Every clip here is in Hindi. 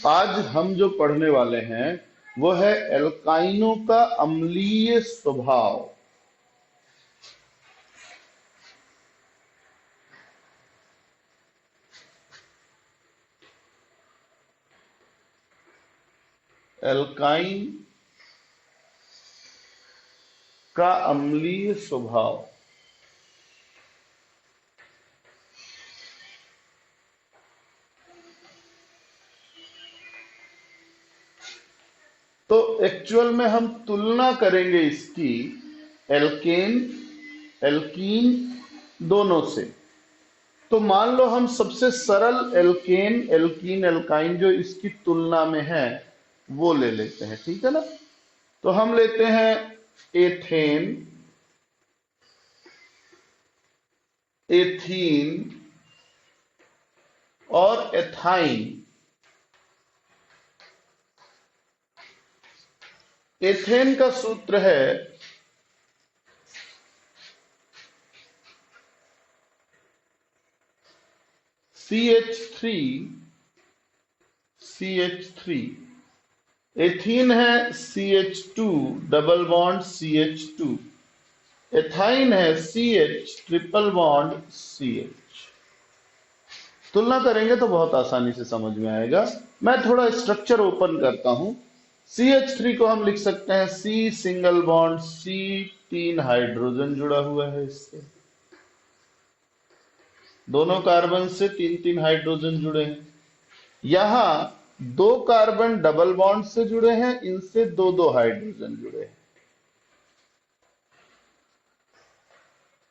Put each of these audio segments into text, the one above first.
आज हम जो पढ़ने वाले हैं वो है एल्काइनों का अम्लीय स्वभाव। एल्काइन का अम्लीय स्वभाव। तो एक्चुअल में हम तुलना करेंगे इसकी एल्केन एल्कीन दोनों से। तो मान लो हम सबसे सरल एल्केन एल्कीन एल्काइन जो इसकी तुलना में है वो ले लेते हैं, ठीक है ना। तो हम लेते हैं एथेन, एथीन और एथाइन। एथेन का सूत्र है CH3 एथीन है CH2 double bond CH2। Ethyne है CH ट्रिपल बॉन्ड CH। तुलना करेंगे तो बहुत आसानी से समझ में आएगा। मैं थोड़ा स्ट्रक्चर ओपन करता हूं। CH3 को हम लिख सकते हैं C single bond C, 3 hydrogen जुड़ा हुआ है इससे, दोनों कार्बन से 3-3 हाइड्रोजन जुड़े हैं। यहां 2 कार्बन डबल बॉन्ड से जुड़े हैं, इनसे 2-2 हाइड्रोजन जुड़े हैं।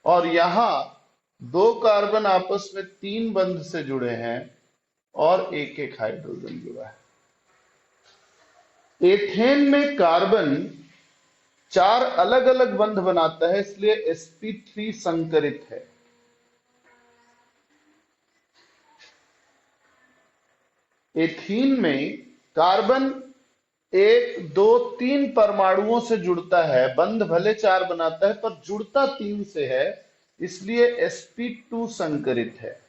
और यहां 2 कार्बन आपस में 3 बंध से जुड़े हैं और 1-1 हाइड्रोजन जुड़ा है। एथेन में कार्बन 4 अलग अलग बंध बनाता है, इसलिए sp3 संकरित है। एथीन में कार्बन 1, 2, 3 परमाणुओं से जुड़ता है, बंध भले 4 बनाता है पर जुड़ता 3 से है, इसलिए sp2 संकरित है।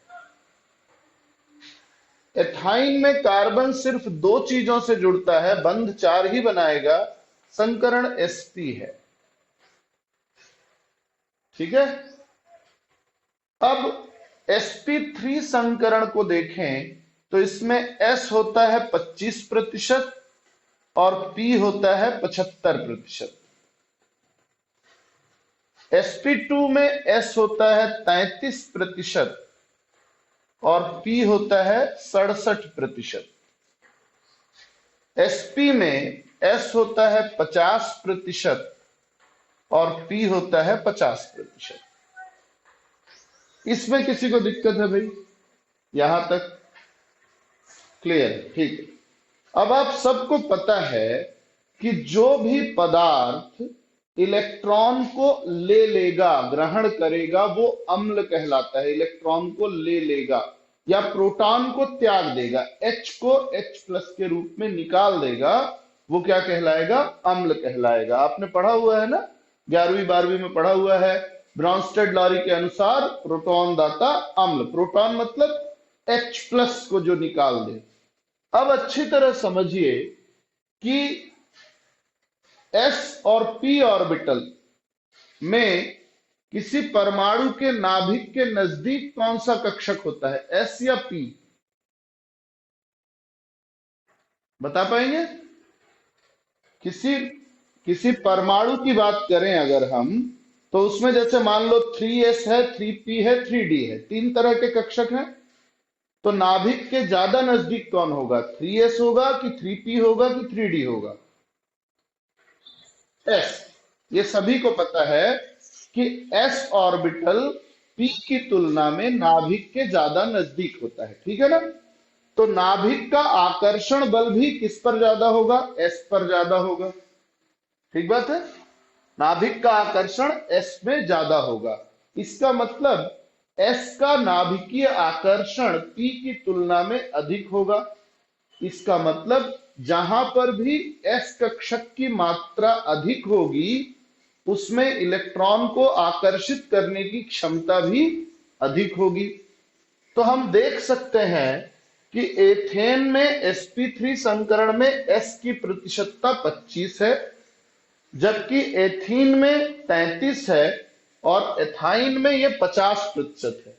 एथाइन में कार्बन सिर्फ 2 चीजों से जुड़ता है, बंध 4 ही बनाएगा, संकरण sp है। ठीक है। अब sp3 संकरण को देखें तो इसमें s होता है 25% और p होता है 75%। sp2 में s होता है 33% और p होता है 67%। sp में s होता है 50% और p होता है 50%। इसमें किसी को दिक्कत है भाई? यहां तक क्लियर है? ठीक है। अब आप सबको पता है कि जो भी पदार्थ इलेक्ट्रॉन को ले लेगा, ग्रहण करेगा, वो अम्ल कहलाता है। इलेक्ट्रॉन को ले लेगा या प्रोटॉन को त्याग देगा, H को H+ के रूप में निकाल देगा, वो क्या कहलाएगा? अम्ल कहलाएगा। आपने पढ़ा हुआ है ना, 11वीं 12वीं में पढ़ा हुआ है। ब्रॉन्स्टेड लॉरी के अनुसार प्रोटॉन दाता अम्ल। प्रोटॉन मतलब H+ को जो निकाल दे। अब अच्छी तरह समझिए कि s और p ऑर्बिटल में किसी परमाणु के नाभिक के नजदीक कौन सा कक्षक होता है, s या p? बता पाएंगे? किसी परमाणु की बात करें अगर हम, तो उसमें जैसे मान लो 3s है, 3p है, 3d है, 3 तरह के कक्षक हैं। तो नाभिक के ज्यादा नजदीक कौन होगा? 3s होगा कि 3p होगा कि 3d होगा? s। ये सभी को पता है कि s ऑर्बिटल p की तुलना में नाभिक के ज्यादा नजदीक होता है, ठीक है ना। तो नाभिक का आकर्षण बल भी किस पर ज्यादा होगा? s पर ज्यादा होगा। ठीक बात है। नाभिक का आकर्षण s में ज्यादा होगा। इसका मतलब s का नाभिकीय आकर्षण p की तुलना में अधिक होगा। इसका मतलब जहां पर भी s कक्षक की मात्रा अधिक होगी, उसमें इलेक्ट्रॉन को आकर्षित करने की क्षमता भी अधिक होगी। तो हम देख सकते हैं कि एथेन में sp3 संकरण में s की प्रतिशतता 25 है, जबकि एथीन में 33 है और एथाइन में ये 50% है।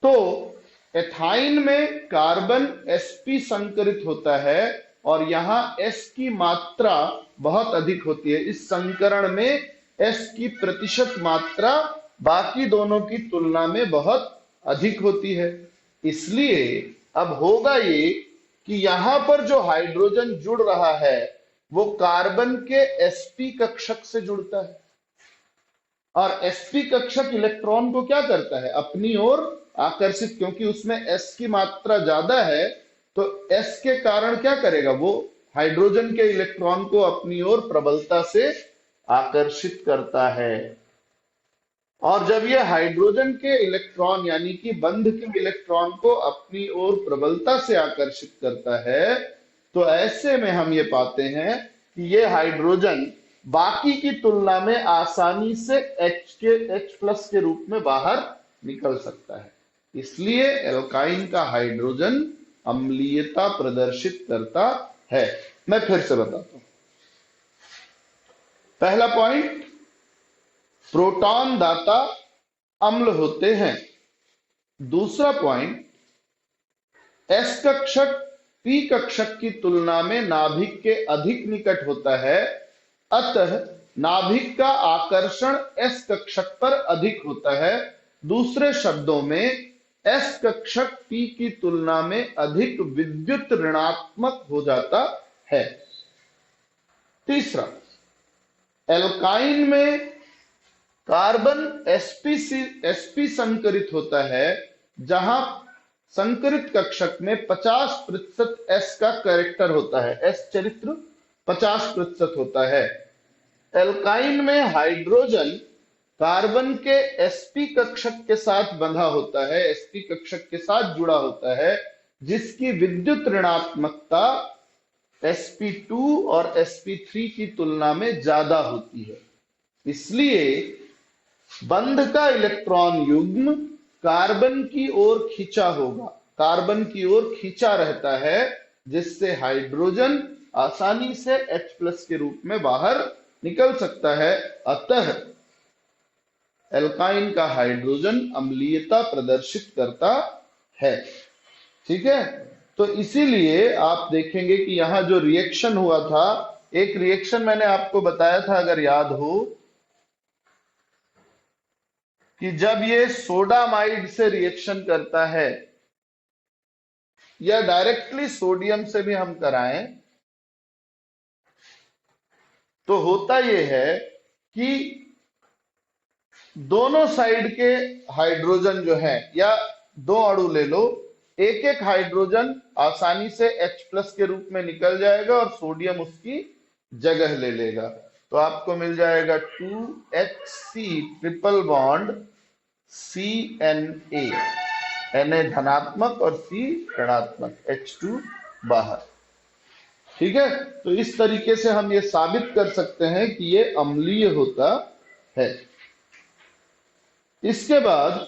तो एथाइन में कार्बन sp संकरित होता है और यहां s की मात्रा बहुत अधिक होती है। इस संकरण में s की प्रतिशत मात्रा बाकी दोनों की तुलना में बहुत अधिक होती है। इसलिए अब होगा ये कि यहां पर जो हाइड्रोजन जुड़ रहा है वो कार्बन के sp कक्षक से जुड़ता है और sp कक्षक इलेक्ट्रॉन को क्या करता है, अपनी ओर आकर्षित, क्योंकि उसमें s की मात्रा ज्यादा है तो s के कारण क्या करेगा, वो हाइड्रोजन के इलेक्ट्रॉन को अपनी ओर प्रबलता से आकर्षित करता है। और जब ये हाइड्रोजन के इलेक्ट्रॉन यानी कि बंध के इलेक्ट्रॉन को अपनी ओर प्रबलता से आकर्षित करता है तो ऐसे में हम ये पाते हैं कि ये हाइड्रोजन बाकी की तुलना में आसानी से H के रूप में बाहर निकल सकता है। इसलिए एल्काइन का हाइड्रोजन अम्लीयता प्रदर्शित करता है। मैं फिर से बताता हूं। पहला पॉइंट, प्रोटॉन दाता अम्ल होते हैं। दूसरा पॉइंट, S कक्षक P कक्षक की तुलना में नाभिक के अधिक निकट होता है, अतः नाभिक का आकर्षण S कक्षक पर अधिक होता है। दूसरे शब्दों में S कक्षक P की तुलना में अधिक विद्युत ऋणात्मक हो जाता है। तीसरा, एल्काइन में कार्बन sp संकरित होता है, जहां संकरित कक्षक में 50% S का कैरेक्टर होता है, S चरित्र 50% होता है। एल्काइन में हाइड्रोजन कार्बन के sp कक्षक के साथ बंधा होता है, sp कक्षक के साथ जुड़ा होता है, जिसकी विद्युत ऋणात्मकता sp2 और sp3 की तुलना में ज्यादा होती है। इसलिए बंध का इलेक्ट्रॉन युग्म कार्बन की ओर खींचा होगा, कार्बन की ओर खींचा रहता है, जिससे हाइड्रोजन आसानी से H+ के रूप में बाहर निकल सकता है। अतः एल्काइन का हाइड्रोजन अम्लीयता प्रदर्शित करता है। ठीक है, तो इसीलिए आप देखेंगे कि यहां जो रिएक्शन हुआ था, एक रिएक्शन मैंने आपको बताया था अगर याद हो, कि जब ये सोडामाइड से रिएक्शन करता है या डायरेक्टली सोडियम से भी हम कराएं तो होता यह है कि दोनों साइड के हाइड्रोजन जो है, या दो अणु ले लो, एक एक हाइड्रोजन आसानी से H+ के रूप में निकल जाएगा और सोडियम उसकी जगह ले लेगा। तो आपको मिल जाएगा 2HC triple bond CNA, Na धनात्मक और C ऋणात्मक, H2 बाहर। ठीक है, तो इस तरीके से हम ये साबित कर सकते हैं कि ये अम्लीय होता है। इसके बाद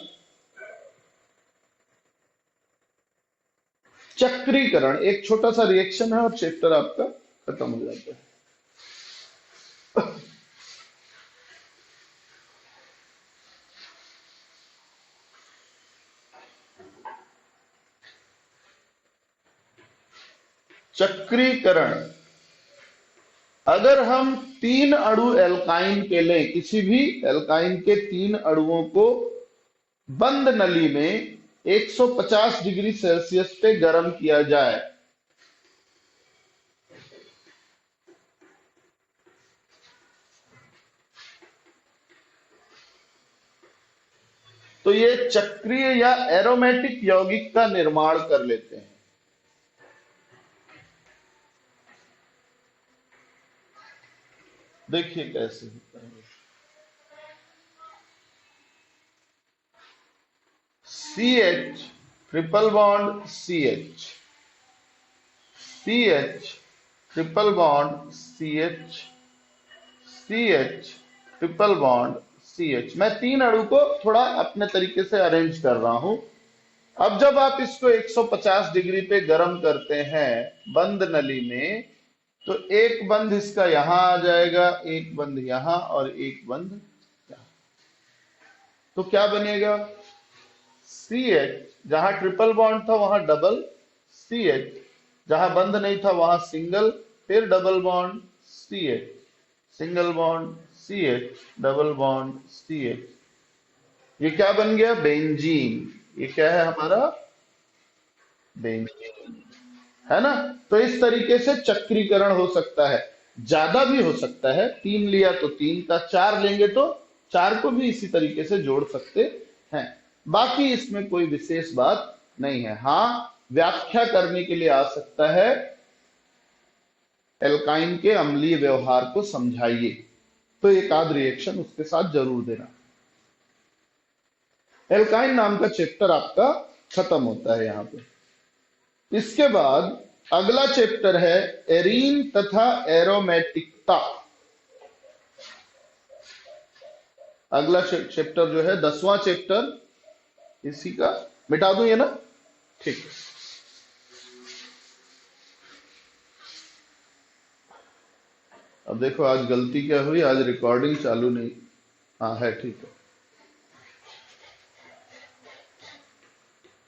चक्रीकरण, एक छोटा सा रिएक्शन है और चैप्टर आपका खत्म हो जाता है। चक्रीकरण, अगर हम 3 अणु एल्काइन के लें, किसी भी एल्काइन के 3 अणुओं को बंद नली में 150 डिग्री सेल्सियस पे गर्म किया जाए तो ये चक्रीय या एरोमेटिक यौगिक का निर्माण कर लेते हैं। देखिए कैसे होता है। CH triple bond CH, CH triple bond CH, CH triple bond CH। मैं 3 अणु को थोड़ा अपने तरीके से अरेंज कर रहा हूं। अब जब आप इसको 150 डिग्री पे गर्म करते हैं बंद नली में, तो एक बंद इसका यहां आ जाएगा, एक बंद यहां और एक बंद यहां। तो क्या बनेगा? सी एच, जहां ट्रिपल बॉन्ड था वहां डबल सी एच, जहां बंद नहीं था वहां सिंगल, फिर double bond C H, single bond C H, double bond C H. ये क्या बन गया? बेंजीन। ये क्या है हमारा? बेंजीन, है ना? तो इस तरीके से चक्रीकरण हो सकता है। ज्यादा भी हो सकता है, तीन लिया तो तीन का, चार लेंगे तो चार को भी इसी तरीके से जोड़ सकते हैं। बाकी इसमें कोई विशेष बात नहीं है। हाँ, व्याख्या करने के लिए आ सकता है, एल्काइन के अम्लीय व्यवहार को समझाइए, तो एक आध रिएक्शन उसके साथ जरूर देना। एल्काइन नाम का चैप्टर आपका खत्म होता है यहां पे। इसके बाद अगला चैप्टर है एरीन तथा एरोमेटिकता। अगला चैप्टर जो है 10वां चैप्टर इसी का। मिटा दूं ये ना? ठीक है। अब देखो आज गलती क्या हुई, आज रिकॉर्डिंग चालू नहीं। हाँ है, ठीक है।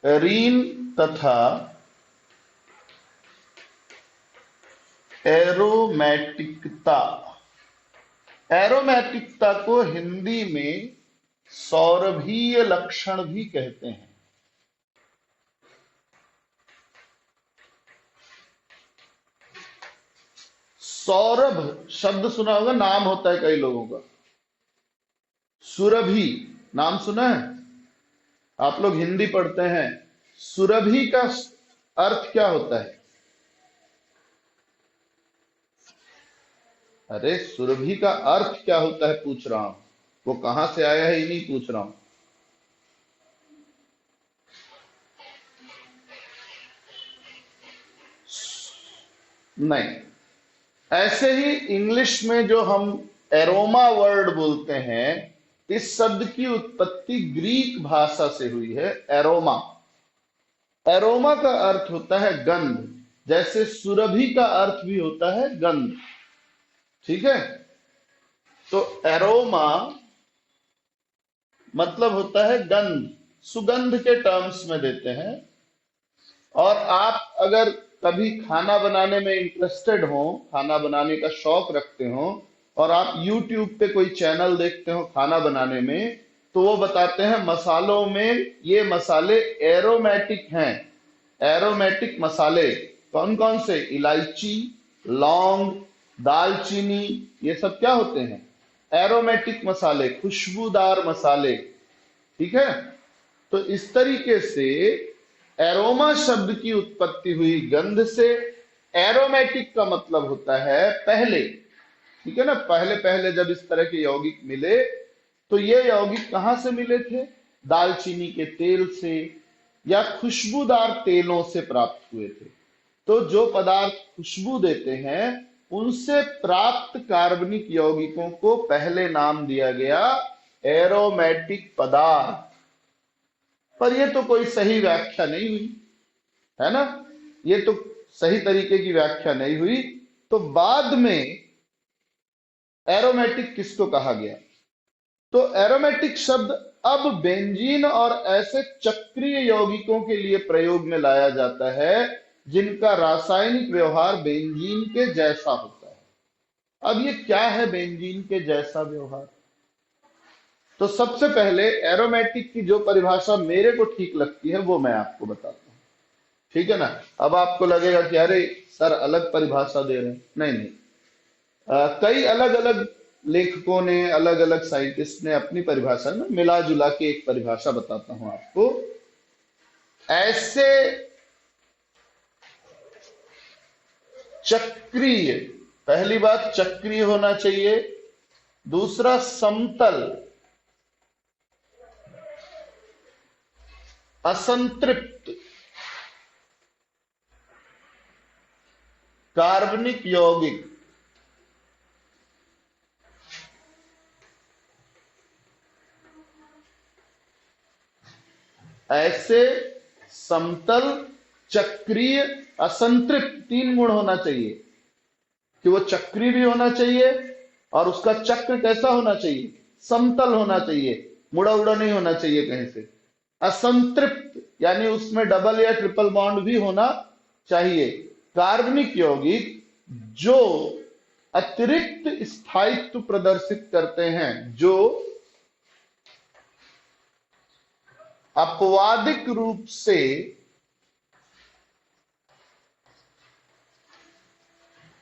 एरीन तथा एरोमेटिकता। एरोमेटिकता को हिंदी में सौरभीय लक्षण भी कहते हैं। सौरभ शब्द सुना होगा, नाम होता है कई लोगों का। सुरभि नाम सुना है? आप लोग हिंदी पढ़ते हैं, सुरभि का अर्थ क्या होता है? अरे सुरभि का अर्थ क्या होता है पूछ रहा हूं, वो कहां से आया है ये नहीं पूछ रहा हूं। नहीं, ऐसे ही इंग्लिश में जो हम एरोमा वर्ड बोलते हैं, इस शब्द की उत्पत्ति ग्रीक भाषा से हुई है। एरोमा, एरोमा का अर्थ होता है गंध, जैसे सुरभि का अर्थ भी होता है गंध। ठीक है? तो एरोमा मतलब होता है गंध, सुगंध के टर्म्स में देते हैं। और आप अगर कभी खाना बनाने में इंटरेस्टेड हो, खाना बनाने का शौक रखते हो, और आप YouTube पे कोई चैनल देखते हो खाना बनाने में, तो वो बताते हैं मसालों में ये मसाले एरोमेटिक हैं। एरोमेटिक मसाले कौन कौन से? इलायची, लौंग, दालचीनी, ये सब क्या होते हैं? एरोमेटिक मसाले, खुशबूदार मसाले। ठीक है? तो इस तरीके से एरोमा शब्द की उत्पत्ति हुई गंध से। एरोमेटिक का मतलब होता है पहले। ठीक है ना? पहले पहले जब इस तरह के यौगिक मिले, तो ये यौगिक कहां से मिले थे? दालचीनी के तेल से या खुशबूदार तेलों से प्राप्त हुए थे। तो जो पदार्थ खुशबू देते हैं, उनसे प्राप्त कार्बनिक यौगिकों को पहले नाम दिया गया एरोमेटिक पदार्थ। पर यह तो कोई सही व्याख्या नहीं हुई, है ना? ये तो सही तरीके की व्याख्या नहीं हुई। तो बाद में एरोमेटिक किसको कहा गया? तो एरोमेटिक शब्द अब बेंजीन और ऐसे चक्रीय यौगिकों के लिए प्रयोग में लाया जाता है जिनका रासायनिक व्यवहार बेंजीन के जैसा होता है। अब ये क्या है बेंजीन के जैसा व्यवहार? तो सबसे पहले एरोमेटिक की जो परिभाषा मेरे को ठीक लगती है वो मैं आपको बताता हूं। ठीक है ना? अब आपको लगेगा कि अरे सर अलग परिभाषा दे रहे हैं। नहीं नहीं, कई अलग अलग लेखकों ने, अलग अलग साइंटिस्ट ने अपनी परिभाषा में मिला जुला के एक परिभाषा बताता हूं आपको। ऐसे चक्रीय, पहली बात चक्रीय होना चाहिए, दूसरा समतल, असंतृप्त कार्बनिक यौगिक, ऐसे समतल, चक्रीय, असंतृप्त, 3 गुण होना चाहिए कि वो चक्रीय भी होना चाहिए और उसका चक्र कैसा होना चाहिए, समतल होना चाहिए, मुड़ा उड़ा नहीं होना चाहिए कहीं से। असंतृप्त यानी उसमें डबल या ट्रिपल बॉन्ड भी होना चाहिए। कार्बनिक यौगिक जो अतिरिक्त स्थायित्व प्रदर्शित करते हैं, जो अपवादिक रूप से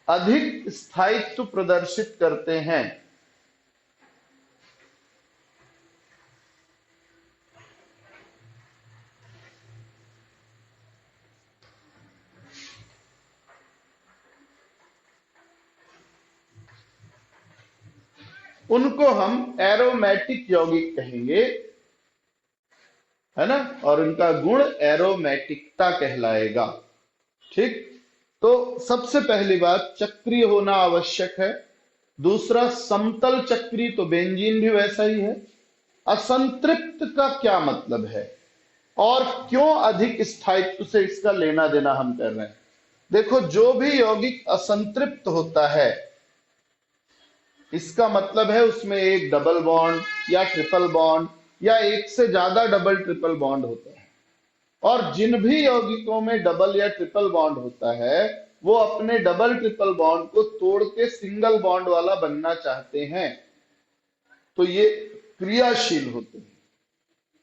अधिक स्थायित्व प्रदर्शित करते हैं, उनको हम एरोमेटिक यौगिक कहेंगे, है ना, और इनका गुण एरोमेटिकता कहलाएगा। ठीक, तो सबसे पहली बात चक्रीय होना आवश्यक है। दूसरा, समतल चक्रीय, तो बेंजीन भी वैसा ही है। असंतृप्त का क्या मतलब है और क्यों अधिक स्थायित्व से इसका लेना देना हम कर रहे हैं? देखो, जो भी यौगिक असंतृप्त होता है इसका मतलब है उसमें एक डबल बॉन्ड या ट्रिपल बॉन्ड या एक से ज्यादा डबल ट्रिपल बॉन्ड होता है। और जिन भी यौगिकों में डबल या ट्रिपल बॉन्ड होता है वो अपने डबल ट्रिपल बॉन्ड को तोड़ के सिंगल बॉन्ड वाला बनना चाहते हैं, तो ये क्रियाशील होते हैं।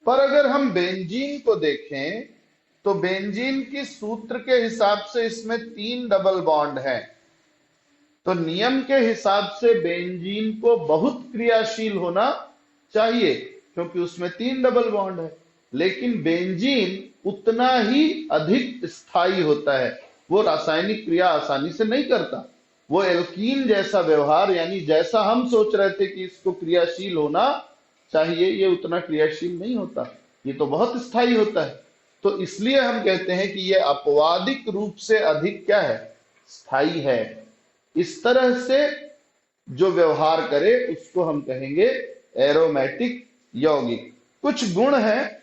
पर अगर हम बेंजीन को देखें तो बेंजीन की सूत्र के हिसाब से इसमें 3 डबल बॉन्ड है, तो नियम के हिसाब से बेंजीन को बहुत क्रियाशील होना चाहिए क्योंकि उसमें 3 डबल बॉन्ड है। लेकिन बेंजीन उतना ही अधिक स्थायी होता है, वो रासायनिक क्रिया आसानी से नहीं करता। वो एल्कीन जैसा व्यवहार, यानी जैसा हम सोच रहे थे कि इसको क्रियाशील होना चाहिए, ये उतना क्रियाशील नहीं होता, ये तो बहुत स्थायी होता है। तो इसलिए हम कहते हैं कि ये अपवादिक रूप से अधिक क्या है, स्थायी है। इस तरह से जो व्यवहार करे उसको हम कहेंगे एरोमेटिक यौगिक। कुछ गुण हैं,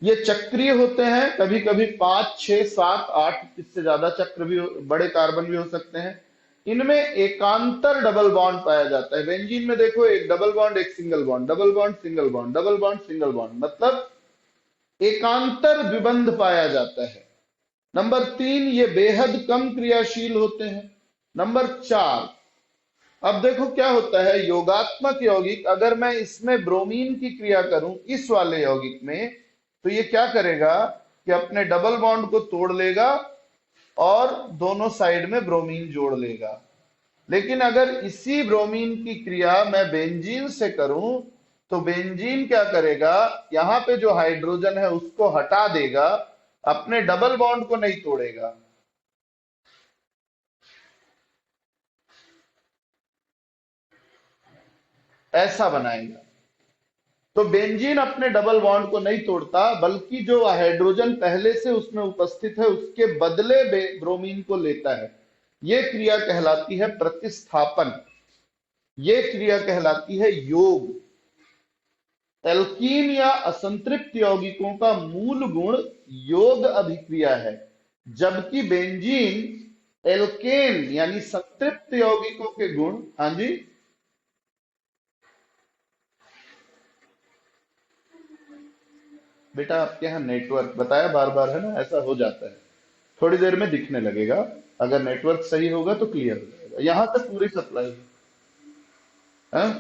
ये चक्रीय होते हैं, कभी कभी 5, 6, 7, 8 इससे ज्यादा चक्र भी, बड़े कार्बन भी हो सकते हैं। इनमें एकांतर डबल बॉन्ड पाया जाता है। बेंजीन में देखो, एक डबल बॉन्ड, एक single bond, double bond single bond, double bond single bond, मतलब एकांतर द्विबंध पाया जाता है। नंबर 3, ये बेहद कम क्रियाशील होते हैं। नंबर 4, अब देखो क्या होता है, योगात्मक यौगिक, अगर मैं इसमें ब्रोमीन की क्रिया करूं इस वाले यौगिक में, तो ये क्या करेगा कि अपने डबल बॉन्ड को तोड़ लेगा और दोनों साइड में ब्रोमीन जोड़ लेगा। लेकिन अगर इसी ब्रोमीन की क्रिया मैं बेंजीन से करूं तो बेंजीन क्या करेगा, यहां पे जो हाइड्रोजन है उसको हटा देगा, अपने डबल बॉन्ड को नहीं तोड़ेगा। ऐसा बनाएगा। तो बेंजीन अपने डबल बॉन्ड को नहीं तोड़ता, बल्कि जो हाइड्रोजन पहले से उसमें उपस्थित है उसके बदले ब्रोमीन को लेता है। यह क्रिया कहलाती है प्रतिस्थापन, यह क्रिया कहलाती है योग। एल्कीन या असंतृप्त यौगिकों का मूल गुण योग अभिक्रिया है, जबकि बेंजीन एल्केन यानी संतृप्त यौगिकों के गुण, हाँ जी, बेटा आपके यहाँ नेटवर्क बताया बार बार है ना, ऐसा हो जाता है, थोड़ी देर में दिखने लगेगा। अगर नेटवर्क सही होगा तो क्लियर हो जाएगा। यहां तक पूरी सप्लाई है,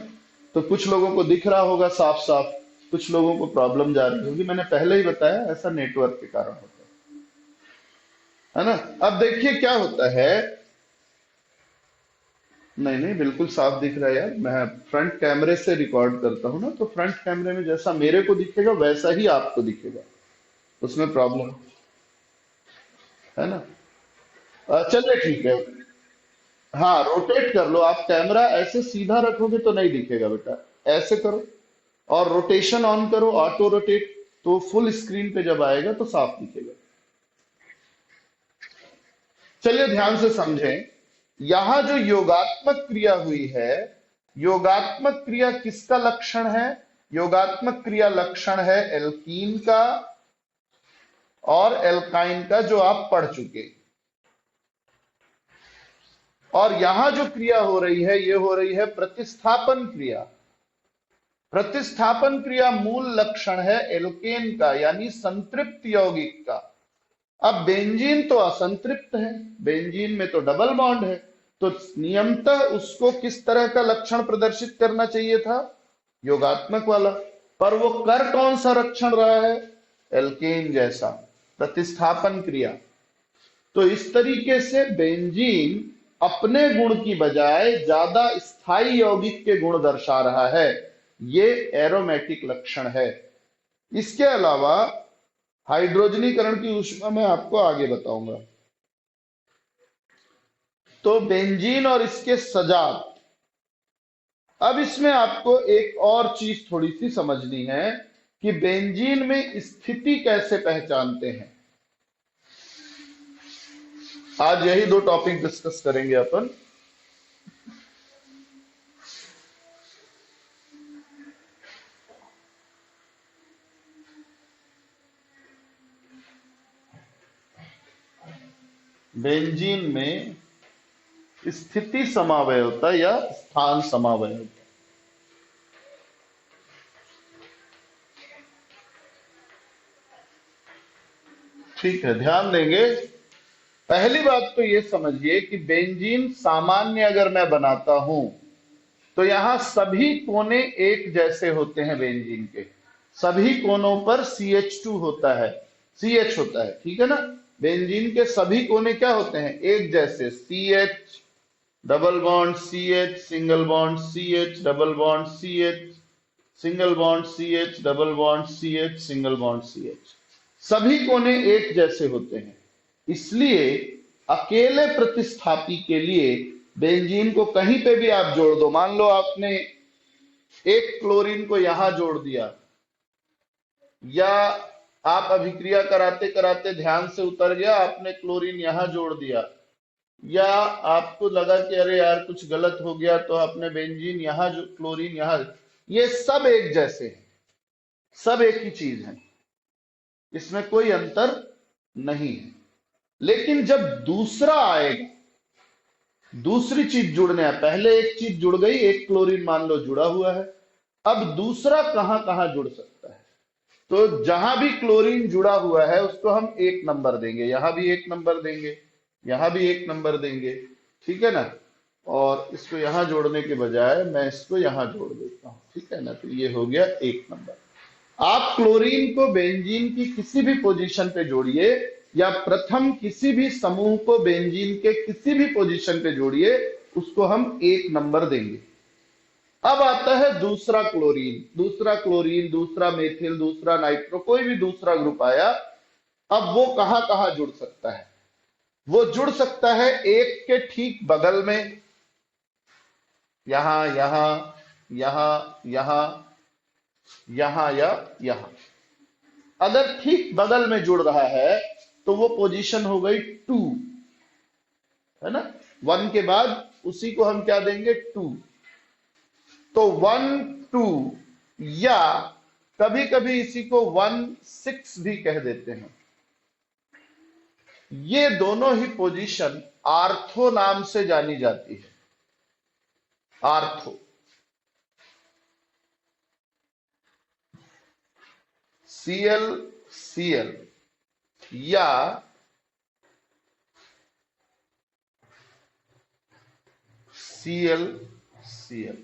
तो कुछ लोगों को दिख रहा होगा साफ साफ, कुछ लोगों को प्रॉब्लम जा रही होगी। मैंने पहले ही बताया ऐसा नेटवर्क के कारण होता है ना। अब देखिए क्या होता है, नहीं नहीं बिल्कुल साफ दिख रहा है यार, मैं फ्रंट कैमरे से रिकॉर्ड करता हूं ना, तो फ्रंट कैमरे में जैसा मेरे को दिखेगा वैसा ही आपको दिखेगा, उसमें प्रॉब्लम है ना। चलिए ठीक है, हाँ रोटेट कर लो आप, कैमरा ऐसे सीधा रखोगे तो नहीं दिखेगा बेटा, ऐसे करो और रोटेशन ऑन करो, ऑटो रोटेट, तो फुल स्क्रीन पे जब आएगा तो साफ दिखेगा। चलिए ध्यान से समझें, यहां जो योगात्मक क्रिया हुई है, योगात्मक क्रिया किसका लक्षण है, योगात्मक क्रिया लक्षण है एल्कीन का, और एल्काइन का जो आप पढ़ चुके। और यहां जो क्रिया हो रही है ये हो रही है प्रतिस्थापन क्रिया। प्रतिस्थापन क्रिया मूल लक्षण है एल्केन का, यानी संतृप्त यौगिक का। अब बेंजीन तो असंतृप्त है, बेंजीन में तो डबल बॉन्ड है, तो नियमतः उसको किस तरह का लक्षण प्रदर्शित करना चाहिए था? योगात्मक वाला। पर वो कर कौन सा लक्षण रहा है? एल्केन जैसा, प्रतिस्थापन क्रिया। तो इस तरीके से बेंजीन अपने गुण की बजाय ज्यादा स्थायी यौगिक के गुण दर्शा रहा है, ये एरोमेटिक लक्षण है। इसके अलावा हाइड्रोजनीकरण की ऊष्मा मैं आपको आगे बताऊंगा। तो बेंजीन और इसके सजात। अब इसमें आपको एक और चीज थोड़ी सी समझनी है कि बेंजीन में स्थिति कैसे पहचानते हैं। आज यही दो टॉपिक डिस्कस करेंगे अपन। बेंजीन में स्थिति समावयवता या स्थान समावयवता। ठीक है, ध्यान देंगे। पहली बात तो ये समझिए कि बेंजीन सामान्य अगर मैं बनाता हूं तो यहां सभी कोने एक जैसे होते हैं। बेंजीन के सभी कोनों पर CH2 होता है, CH होता है, ठीक है ना। बेंजीन के सभी कोने क्या होते हैं? एक जैसे, CH double bond CH single bond CH double bond CH single bond CH double bond CH single bond CH। सभी कोने एक जैसे होते हैं। इसलिए अकेले प्रतिस्थापी के लिए बेंजीन को कहीं पे भी आप जोड़ दो, मान लो आपने एक क्लोरीन को यहां जोड़ दिया, या आप अभिक्रिया कराते कराते ध्यान से उतर गया, आपने क्लोरीन यहां जोड़ दिया, या आपको लगा कि अरे यार कुछ गलत हो गया तो आपने बेंजीन यहां जो क्लोरीन यहां, ये सब एक जैसे हैं, सब एक ही चीज है, इसमें कोई अंतर नहीं है। लेकिन जब दूसरा आएगा, दूसरी चीज जुड़ने है, पहले एक चीज जुड़ गई, एक क्लोरीन मान लो जुड़ा हुआ है, अब दूसरा कहां कहां जुड़ सकता है? तो जहां भी क्लोरीन जुड़ा हुआ है उसको हम एक नंबर देंगे, यहां भी एक नंबर देंगे, यहां भी एक नंबर देंगे, ठीक है ना। और इसको यहां जोड़ने के बजाय मैं इसको यहां जोड़ देता हूं, ठीक है ना। तो ये हो गया एक नंबर। आप क्लोरीन को बेंजीन की किसी भी पोजीशन पे जोड़िए, या प्रथम किसी भी समूह को बेंजीन के किसी भी पोजीशन पे जोड़िए, उसको हम एक नंबर देंगे। अब आता है दूसरा क्लोरीन, दूसरा क्लोरीन, दूसरा मेथिल, दूसरा नाइट्रो, कोई भी दूसरा ग्रुप आया, अब वो कहां कहां जुड़ सकता है? वो जुड़ सकता है एक के ठीक बगल में, यहां यहां यहां यहां यहां या यहां। अगर ठीक बगल में जुड़ रहा है तो वो पोजीशन हो गई 2, है ना। 1 के बाद उसी को हम क्या देंगे? 2। तो 1 2, या कभी कभी इसी को 1 6 भी कह देते हैं। ये दोनों ही पोजीशन आर्थो नाम से जानी जाती है, आर्थो। Cl Cl या Cl Cl,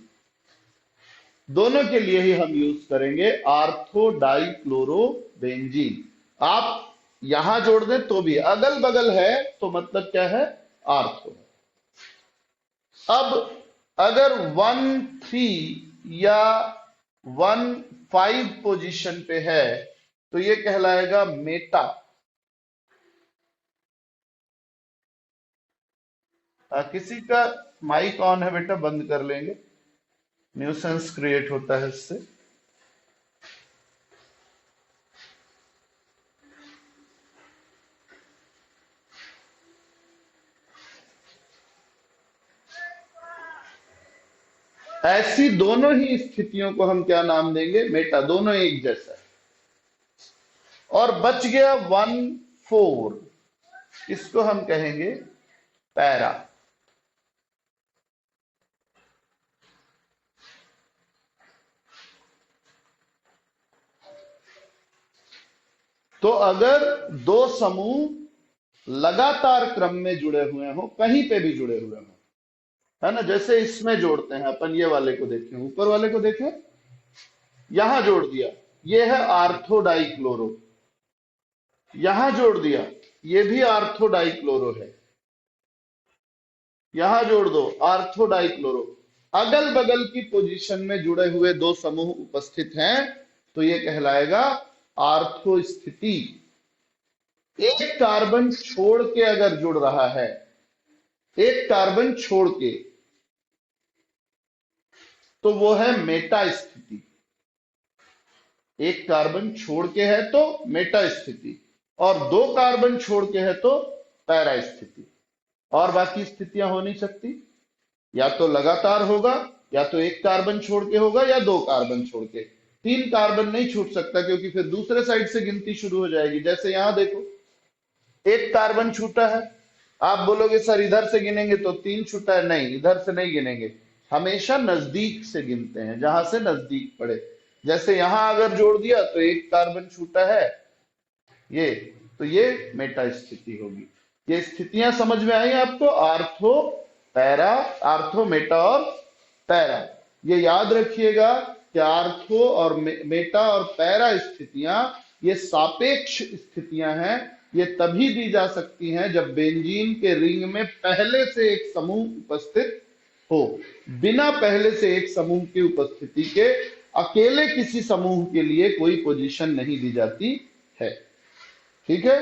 दोनों के लिए ही हम यूज करेंगे आर्थो डाइक्लोरोबेंजीन। आप यहां जोड़ दें तो भी, अगल बगल है तो मतलब क्या है? आर्थो। अब अगर 1 3 या 1 5 पोजीशन पे है तो ये कहलाएगा मेटा। किसी का माइक ऑन है बेटा, बंद कर लेंगे, न्यूसेंस क्रिएट होता है इससे। ऐसी दोनों ही स्थितियों को हम क्या नाम देंगे? मेटा, दोनों एक जैसा है। और बच गया 1,4, इसको हम कहेंगे पैरा। तो अगर दो समूह लगातार क्रम में जुड़े हुए हो, कहीं पे भी जुड़े हुए हो, है ना, जैसे इसमें जोड़ते हैं अपन, ये वाले को देखें, ऊपर वाले को देखें, यहां जोड़ दिया, ये है आर्थो डाइक्लोरो, यहां जोड़ दिया, ये भी आर्थो डाइक्लोरो है, यहां जोड़ दो आर्थो डाइक्लोरो। अगल बगल की पोजीशन में जुड़े हुए दो समूह उपस्थित हैं तो ये कहलाएगा आर्थो स्थिति। एक कार्बन छोड़ के अगर जुड़ रहा है, एक कार्बन छोड़ के, तो वो है मेटा स्थिति। एक कार्बन छोड़ के है तो मेटा स्थिति, और दो कार्बन छोड़ के है तो पैरा स्थिति। और बाकी स्थितियां हो नहीं सकती, या तो लगातार होगा, या तो एक कार्बन छोड़ के होगा, या दो कार्बन छोड़ के। तीन कार्बन नहीं छूट सकता, क्योंकि फिर दूसरे साइड से गिनती शुरू हो जाएगी। जैसे यहां देखो, एक कार्बन छूटा है, आप बोलोगे सर इधर से गिनेंगे तो तीन छूटा है, नहीं, इधर से नहीं गिनेंगे, हमेशा नजदीक से गिनते हैं, जहां से नजदीक पड़े। जैसे यहां अगर जोड़ दिया तो एक कार्बन छूटा है, ये, तो ये मेटा स्थिति होगी। ये स्थितियां समझ में आई आपको? आर्थो, पैरा, आर्थो, मेटा और पैरा। ये याद रखिएगा कि आर्थो और मेटा और पैरा स्थितियां ये सापेक्ष स्थितियां हैं। ये तभी दी जा सकती हैं जब बेंजीन के रिंग में पहले से एक समूह उपस्थित हो। बिना पहले से एक समूह की उपस्थिति के अकेले किसी समूह के लिए कोई पोजीशन नहीं दी जाती है। ठीक है।